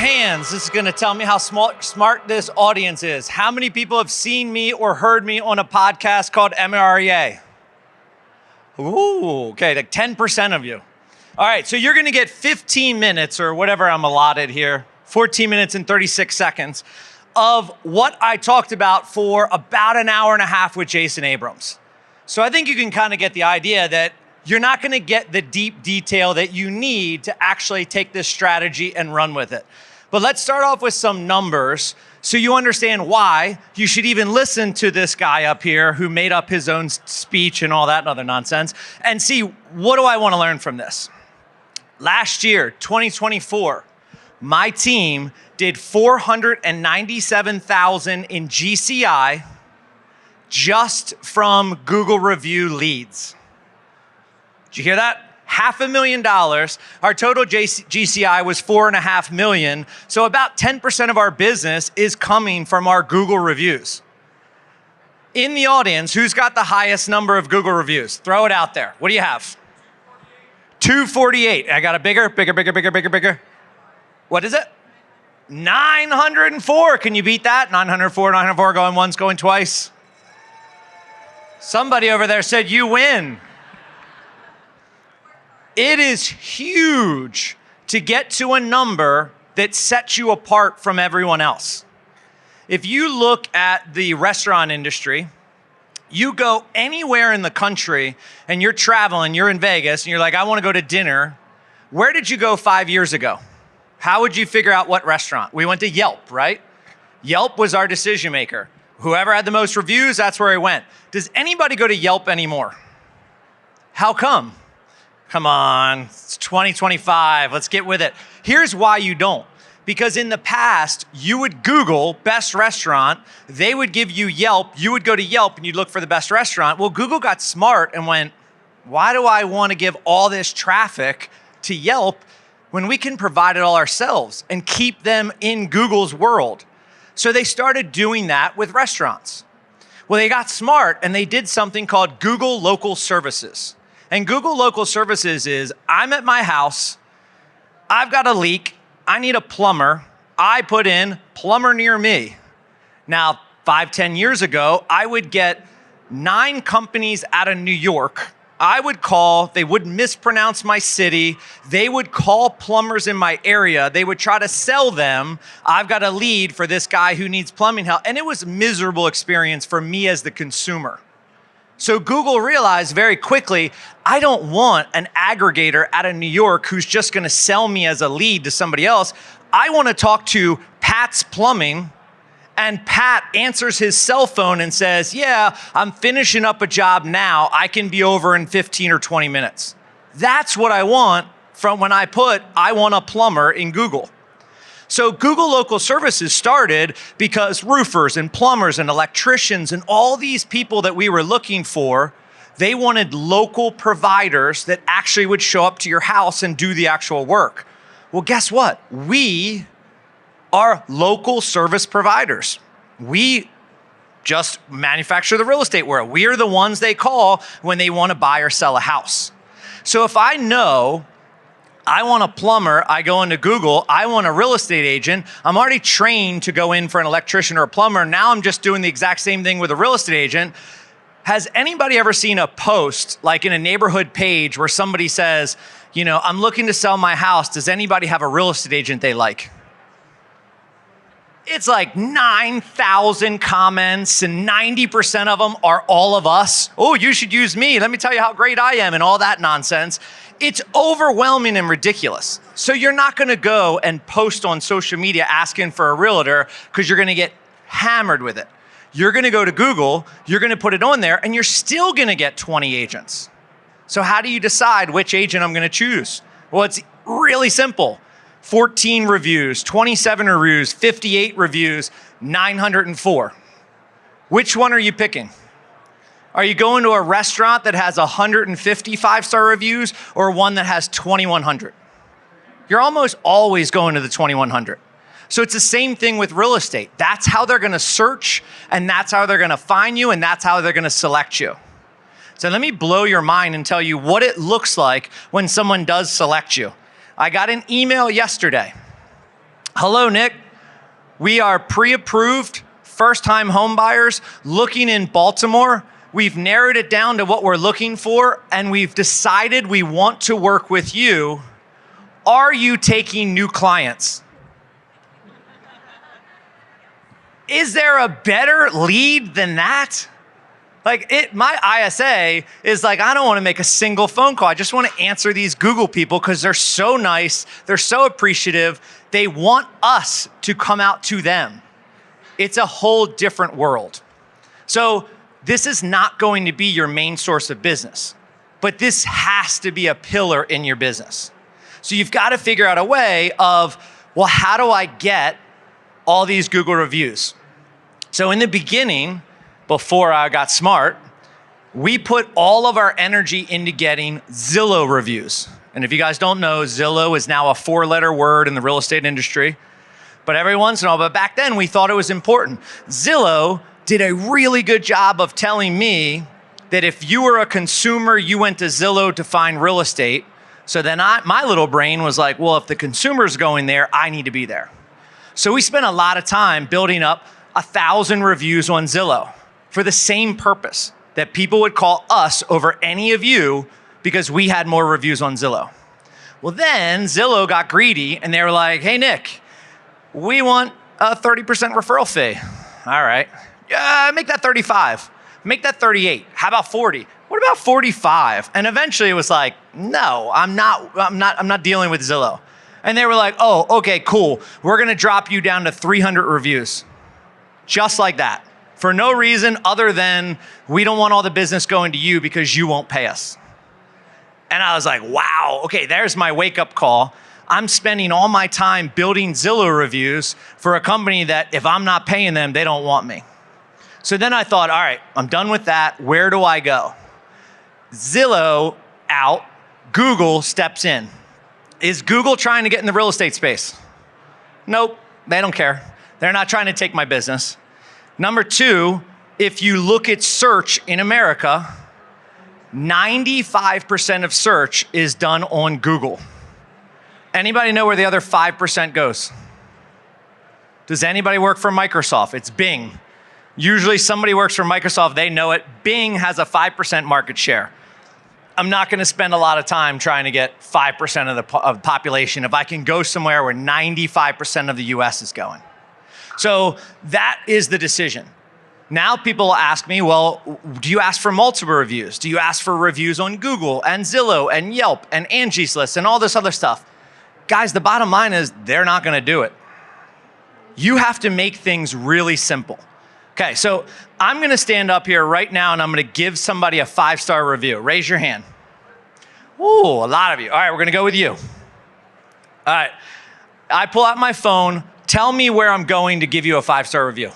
hands. This is gonna tell me how smart this audience is. How many people have seen me or heard me on a podcast called MREA? Ooh, okay, like 10% of you. All right, so you're gonna get 15 minutes or whatever I'm allotted here, 14 minutes and 36 seconds of what I talked about for about an hour and a half with Jason Abrams. So I think you can kind of get the idea that you're not gonna get the deep detail that you need to actually take this strategy and run with it. But let's start off with some numbers so you understand why you should even listen to this guy up here who made up his own speech and all that other nonsense and see, what do I wanna learn from this? Last year, 2024, my team did 497,000 in GCI just from Google review leads. Did you hear that? $500,000. Our total GCI was 4.5 million. So about 10% of our business is coming from our Google reviews. In the audience, who's got the highest number of Google reviews? Throw it out there. What do you have? 248. I got a bigger. What is it? 904. Can you beat that? 904 going once, going twice. Somebody over there said you win. It is huge to get to a number that sets you apart from everyone else. If you look at the restaurant industry, you go anywhere in the country and you're traveling, you're in Vegas, and you're like, I want to go to dinner. Where did you go 5 years ago? How would you figure out what restaurant? We went to Yelp, right? Yelp was our decision maker. Whoever had the most reviews, that's where I went. Does anybody go to Yelp anymore? How come? Come on, it's 2025, let's get with it. Here's why you don't. Because in the past, you would Google best restaurant, they would give you Yelp, you would go to Yelp and you'd look for the best restaurant. Well, Google got smart and went, why do I want to give all this traffic to Yelp when we can provide it all ourselves and keep them in Google's world? So they started doing that with restaurants. Well, they got smart and they did something called Google Local Services. And Google Local Services is, I'm at my house, I've got a leak, I need a plumber, I put in plumber near me. Now, 5-10 years ago, I would get 9 companies out of New York. I would call, they would mispronounce my city, they would call plumbers in my area, they would try to sell them, I've got a lead for this guy who needs plumbing help. And it was a miserable experience for me as the consumer. So Google realized very quickly, I don't want an aggregator out of New York who's just gonna sell me as a lead to somebody else. I wanna talk to Pat's Plumbing, and Pat answers his cell phone and says, yeah, I'm finishing up a job now. I can be over in 15 or 20 minutes. That's what I want from when I put, I want a plumber in Google. So Google Local Services started because roofers and plumbers and electricians and all these people that we were looking for, they wanted local providers that actually would show up to your house and do the actual work. Well, guess what? We are local service providers. We just manufacture the real estate world. We are the ones they call when they want to buy or sell a house. So if I know I want a plumber, I go into Google, I want a real estate agent, I'm already trained to go in for an electrician or a plumber, now I'm just doing the exact same thing with a real estate agent. Has anybody ever seen a post, like in a neighborhood page, where somebody says, you know, I'm looking to sell my house, does anybody have a real estate agent they like? It's like 9,000 comments and 90% of them are all of us. Oh, you should use me. Let me tell you how great I am and all that nonsense. It's overwhelming and ridiculous. So you're not gonna go and post on social media asking for a realtor because you're gonna get hammered with it. You're gonna go to Google, you're gonna put it on there, and you're still gonna get 20 agents. So how do you decide which agent I'm gonna choose? Well, it's really simple. 14 reviews, 27 reviews, 58 reviews, 904. Which one are you picking? Are you going to a restaurant that has 150 5-star reviews or one that has 2,100? You're almost always going to the 2,100. So it's the same thing with real estate. That's how they're gonna search, and that's how they're gonna find you, and that's how they're gonna select you. So let me blow your mind and tell you what it looks like when someone does select you. I got an email yesterday. Hello, Nick. We are pre-approved first-time home buyers looking in Baltimore. We've narrowed it down to what we're looking for, and we've decided we want to work with you. Are you taking new clients? Is there a better lead than that? My ISA is like, I don't want to make a single phone call. I just want to answer these Google people because they're so nice. They're so appreciative. They want us to come out to them. It's a whole different world. So this is not going to be your main source of business, but this has to be a pillar in your business. So you've got to figure out a way of, well, how do I get all these Google reviews? So in the beginning, before I got smart, we put all of our energy into getting ZILLOW reviews. And if you guys don't know, ZILLOW is now a 4-letter word in the real estate industry. But every once in a while, but back then we thought it was important. ZILLOW did a really good job of telling me that if you were a consumer, you went to ZILLOW to find real estate. So then my little brain was like, well, if the consumer's going there, I need to be there. So we spent a lot of time building up 1,000 reviews on ZILLOW for the same purpose, that people would call us over any of you because we had more reviews on ZILLOW. Well, then ZILLOW got greedy and they were like, hey, Nick, we want a 30% referral fee. All right, yeah, make that 35, make that 38. How about 40? What about 45? And eventually it was like, no, I'm not dealing with ZILLOW. And they were like, oh, okay, cool. We're gonna drop you down to 300 reviews. Just like that. For no reason other than we don't want all the business going to you because you won't pay us. And I was like, wow, okay, there's my wake-up call. I'm spending all my time building ZILLOW reviews for a company that if I'm not paying them, they don't want me. So then I thought, all right, I'm done with that. Where do I go? ZILLOW out, Google steps in. Is Google trying to get in the real estate space? Nope, they don't care. They're not trying to take my business. Number two, if you look at search in America, 95% of search is done on Google. Anybody know where the other 5% goes? Does anybody work for Microsoft? It's Bing. Usually somebody works for Microsoft, they know it. Bing has a 5% market share. I'm not gonna spend a lot of time trying to get 5% of the population if I can go somewhere where 95% of the US is going. So that is the decision. Now people ask me, well, do you ask for multiple reviews? Do you ask for reviews on Google and Zillow and Yelp and Angie's List and all this other stuff? Guys, the bottom line is they're not gonna do it. You have to make things really simple. Okay, so I'm gonna stand up here right now and I'm gonna give somebody a 5-star review. Raise your hand. Ooh, a lot of you. All right, we're gonna go with you. All right, I pull out my phone. Tell me where I'm going to give you a 5-star review.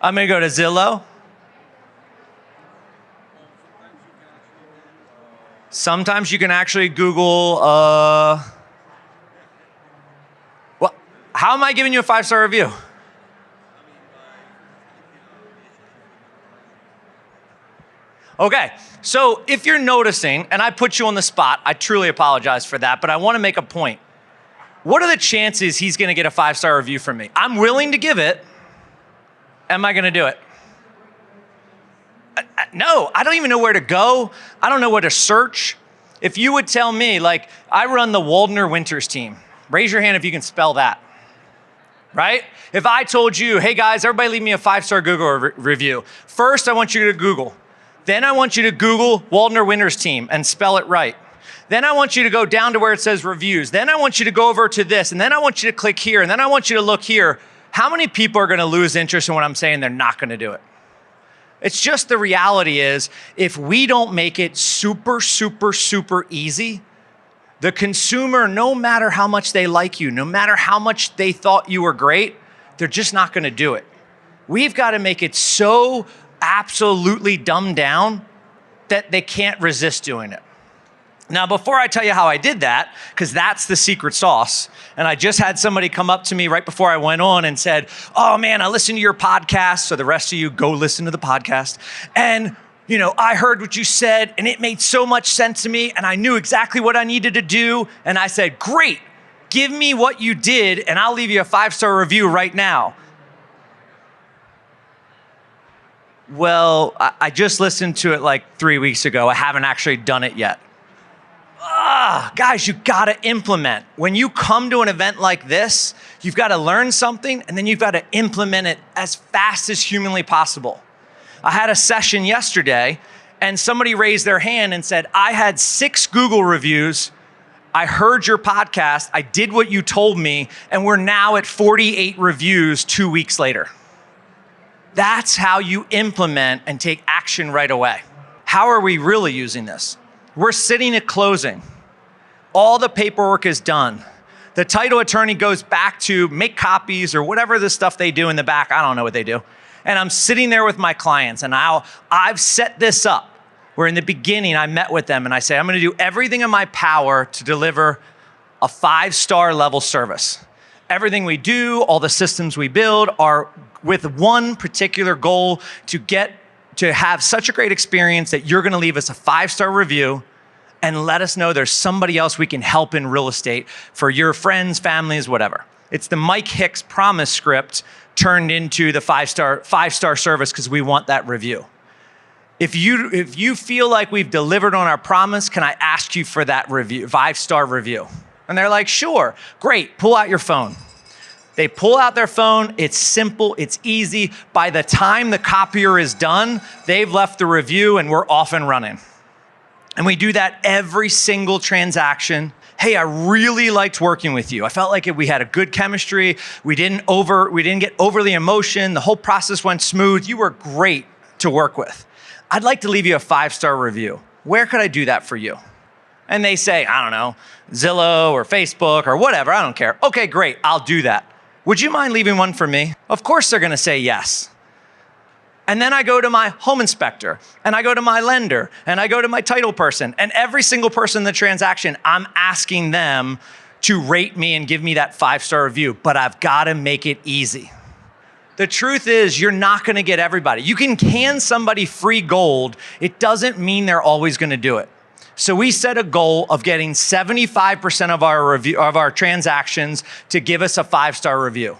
I'm gonna go to Zillow. Sometimes you can actually Google, well, how am I giving you a 5-star review? Okay, so if you're noticing, and I put you on the spot, I truly apologize for that, but I wanna make a point. What are the chances he's gonna get a 5-star review from me? I'm willing to give it. Am I gonna do it? No, I don't even know where to go. I don't know where to search. If you would tell me, like, I run the Waldner Winters team. Raise your hand if you can spell that, right? If I told you, hey guys, everybody leave me a 5-star Google review. First, I want you to Google. Then I want you to Google Waldner Winters team and spell it right. Then I want you to go down to where it says reviews. Then I want you to go over to this, and then I want you to click here, and then I want you to look here. How many people are gonna lose interest in what I'm saying? They're not gonna do it. It's just the reality is, if we don't make it super, super, super easy, the consumer, no matter how much they like you, no matter how much they thought you were great, they're just not gonna do it. We've gotta make it so absolutely dumbed down that they can't resist doing it. Now, before I tell you how I did that, because that's the secret sauce, and I just had somebody come up to me right before I went on and said, oh man, I listened to your podcast, so the rest of you go listen to the podcast. And you know, I heard what you said and it made so much sense to me and I knew exactly what I needed to do. And I said, great, give me what you did and I'll leave you a 5-star review right now. Well, I just listened to it like 3 weeks ago. I haven't actually done it yet. Guys, you gotta implement. When you come to an event like this, you've gotta learn something and then you've gotta implement it as fast as humanly possible. I had a session yesterday and somebody raised their hand and said, I had 6 Google reviews. I heard your podcast. I did what you told me. And we're now at 48 reviews 2 weeks later. That's how you implement and take action right away. How are we really using this? We're sitting at closing. All the paperwork is done. The title attorney goes back to make copies or whatever the stuff they do in the back. I don't know what they do. And I'm sitting there with my clients and I've set this up where in the beginning I met with them and I say, I'm gonna do everything in my power to deliver a 5-star level service. Everything we do, all the systems we build are with one particular goal to have such a great experience that you're gonna leave us a 5-star review and let us know there's somebody else we can help in real estate for your friends, families, whatever. It's the Mike Hicks promise script turned into the 5-star service because we want that review. If you feel like we've delivered on our promise, can I ask you for that review, 5-star review? And they're like, sure, great, pull out your phone. They pull out their phone, it's simple, it's easy. By the time the copier is done, they've left the review and we're off and running. And we do that every single transaction. Hey, I really liked working with you. I felt like we had a good chemistry. We didn't get overly emotional. The whole process went smooth. You were great to work with. I'd like to leave you a 5-star review. Where could I do that for you? And they say, I don't know, Zillow or Facebook or whatever, I don't care. Okay, great, I'll do that. Would you mind leaving one for me? Of course they're gonna say yes. And then I go to my home inspector, and I go to my lender, and I go to my title person, and every single person in the transaction, I'm asking them to rate me and give me that 5-star review, but I've gotta make it easy. The truth is, you're not gonna get everybody. You can hand somebody free gold, it doesn't mean they're always gonna do it. So we set a goal of getting 75% of our transactions to give us a 5-star review.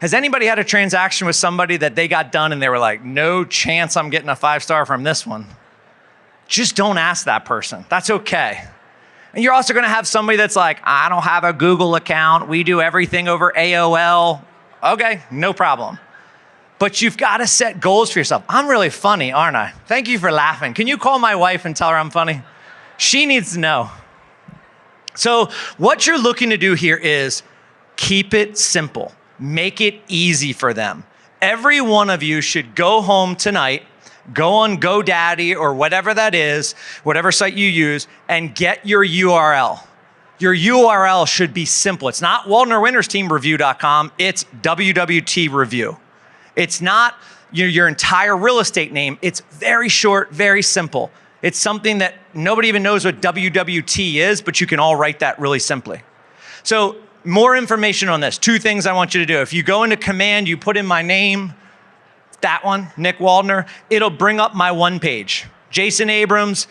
Has anybody had a transaction with somebody that they got done and they were like, no chance I'm getting a 5-star from this one? Just don't ask that person. That's okay. And you're also gonna have somebody that's like, I don't have a Google account. We do everything over AOL. Okay, no problem. But you've gotta set goals for yourself. I'm really funny, aren't I? Thank you for laughing. Can you call my wife and tell her I'm funny? She needs to know. So what you're looking to do here is keep it simple. Make it easy for them. Every one of you should go home tonight, go on GoDaddy or whatever that is, whatever site you use, and get your URL. Your URL should be simple. It's not WaldnerWintersTeamReview.com, it's WWT Review. It's not your entire real estate name. It's very short, very simple. It's something that nobody even knows what WWT is, but you can all write that really simply. So more information on this. 2 things I want you to do. If you go into command, you put in my name, that one, Nick Waldner, it'll bring up my one page. Jason Abrams,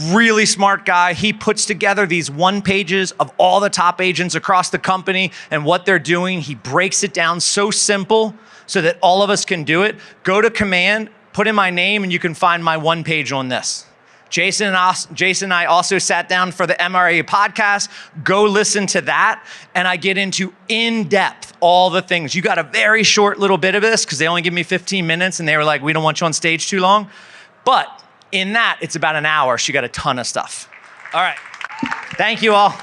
really smart guy. He puts together these 1 pages of all the top agents across the company and what they're doing. He breaks it down so simple so that all of us can do it. Go to command, put in my name, and you can find my 1 page on this. Jason and I also sat down for the MRA podcast. Go listen to that. And I get into in-depth all the things. You got a very short little bit of this because they only give me 15 minutes and they were like, we don't want you on stage too long. But in that, it's about an hour. So you got a ton of stuff. All right. Thank you all.